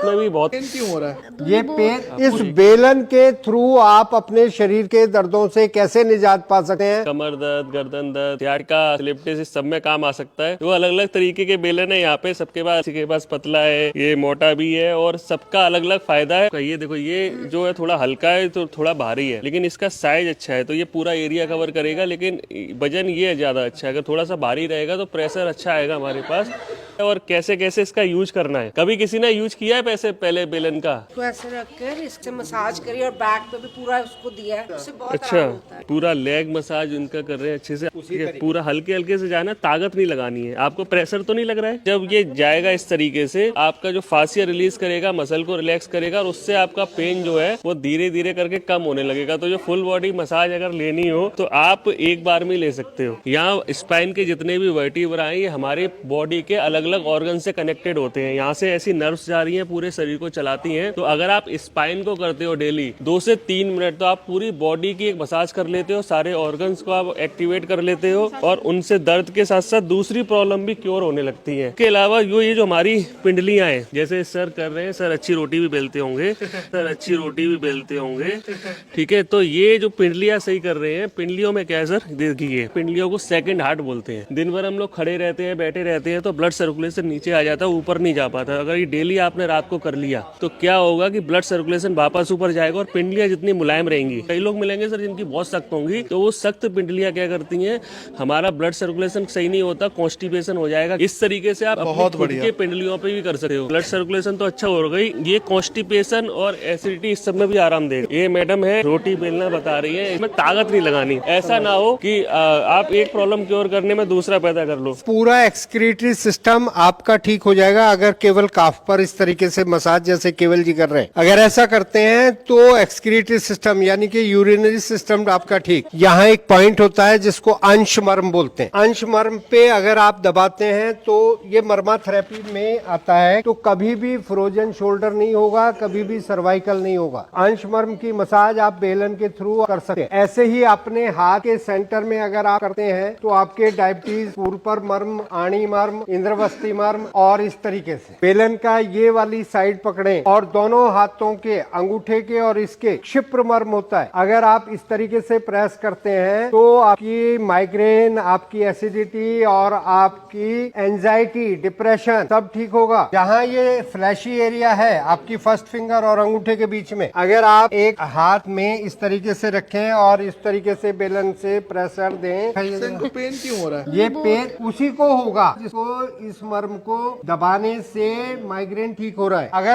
उसमें भी बहुत क्यों हो रहा है ये पेन, इस बेलन के थ्रू आप अपने शरीर के दर्दों से कैसे निजात पा सकते हैं? कमर दर्द, गर्दन दर्द, सियाटिका, स्लिप सब में काम आ सकता है। वो अलग अलग तरीके के बेलन है यहाँ पे, सबके पास, किसी के पास पतला है, ये मोटा भी है, और सबका अलग अलग फायदा है। ये देखो, ये जो है थोड़ा हल्का है तो थोड़ा भारी है, लेकिन इसका साइज अच्छा है, तो ये पूरा एरिया कवर करेगा। लेकिन वजन ये ज्यादा अच्छा है, अगर थोड़ा सा भारी रहेगा तो प्रेशर अच्छा आएगा हमारे पास। और कैसे कैसे इसका यूज करना है, कभी किसी ने यूज किया है पैसे पहले बेलन का? तो ऐसे रखकर इससे मसाज करी और बैक पे भी पूरा उसको दिया है, उससे बहुत अच्छा, आराम होता है। पूरा लेग मसाज उनका कर रहे हैं अच्छे से। पूरा हल्के हल्के से जाना, ताकत नहीं लगानी है। आपको प्रेशर तो नहीं लग रहा है? जब ये जाएगा इस तरीके से, आपका जो फासिया रिलीज करेगा, मसल को रिलैक्स करेगा, और उससे आपका पेन जो है वो धीरे धीरे करके कम होने लगेगा। तो जो फुल बॉडी मसाज अगर लेनी हो तो आप एक बार में ले सकते हो। यहाँ स्पाइन के जितने भी वर्टिब्रा हैं, ये हमारे बॉडी के अलग अलग ऑर्गन से कनेक्टेड होते हैं। यहाँ से ऐसी नर्व्स जा रही हैं, पूरे शरीर को चलाती हैं। तो अगर आप स्पाइन को करते हो डेली 2 से 3 मिनट, तो आप पूरी बॉडी की एक मसाज कर लेते हो, सारे ऑर्गन्स को आप एक्टिवेट कर लेते हो, और उनसे दर्द के साथ साथ दूसरी प्रॉब्लम भी क्योर होने लगती है। इसके अलावा ये जो हमारी पिंडलियां हैं, जैसे सर कर रहे हैं, सर अच्छी रोटी भी बेलते होंगे, सर अच्छी रोटी भी बेलते होंगे, ठीक है। तो ये जो पिंडलियां सही कर रहे हैं, पिंडलियों में क्या है सर, देखिए, पिंडलियों को सेकंड हार्ट बोलते हैं। दिन भर हम लोग खड़े रहते हैं, बैठे रहते हैं, तो ब्लड सर्कुलेशन नीचे आ जाता है, ऊपर नहीं जा पाता। अगर ये डेली आपने रात को कर लिया तो क्या होगा कि ब्लड सर्कुलेशन वापस ऊपर जाएगा, और पिंडलियां जितनी मुलायम रहेंगी। कई लोग मिलेंगे सर जिनकी बहुत सख्त होंगी, तो वो सख्त पिंडलियां क्या करती हैं, हमारा ब्लड सर्कुलेशन सही नहीं होता, कॉन्स्टिपेशन हो जाएगा। इस तरीके से आप बहुत खुद के पिंडलियों पे भी कर सकते हो। ब्लड सर्कुलेशन तो अच्छा हो गई, ये कॉन्स्टिपेशन और एसिडिटी इस सब में भी आराम देगा। ये मैडम है रोटी बेलना बता रही है, इसमें ताकत नहीं लगानी। ऐसा ना हो कि आप एक प्रॉब्लम क्योर करने में दूसरा पैदा कर लो। पूरा एक्सक्रीटरी सिस्टम आपका ठीक हो जाएगा अगर केवल काफ पर इस तरीके से मसाज जैसे केवल जी कर रहे हैं। अगर ऐसा करते हैं तो एक्सक्रीटरी सिस्टम यानी कि यूरिनरी सिस्टम आपका ठीक। यहाँ एक पॉइंट होता है जिसको अंश मर्म बोलते हैं। अंश मर्म पे अगर आप दबाते हैं तो ये मर्मा थेरेपी में आता है। तो कभी भी फ्रोजन शोल्डर नहीं होगा, कभी भी सर्वाइकल नहीं होगा। अंश मर्म की मसाज आप बेलन के थ्रू कर सकते हैं। ऐसे ही अपने हाथ के सेंटर में अगर आप करते हैं तो आपके डायबिटीज, पूर्पर मर्म, आणी मर्म, इंद्रवस्ती मर्म, और इस तरीके से बेलन का ये वाली साइड पकड़ें, और दोनों हाथों के अंगूठे के और इसके क्षिप्र मर्म होता है। अगर आप इस तरीके से प्रेस करते हैं तो आपकी माइग्रेन, आपकी एसिडिटी और आपकी एंजाइटी, डिप्रेशन सब ठीक होगा। जहाँ ये फ्लैशी एरिया है आपकी फर्स्ट फिंगर और अंगूठे के बीच में, अगर आप एक हाथ में इस तरीके से रखें और इस तरीके से बेलन से प्रेशर दें, इनको पेन क्यों हो रहा है? ये पेन उसी को होगा जिसको इस मर्म को दबाने से माइग्रेन ठीक हो रहा है। अगर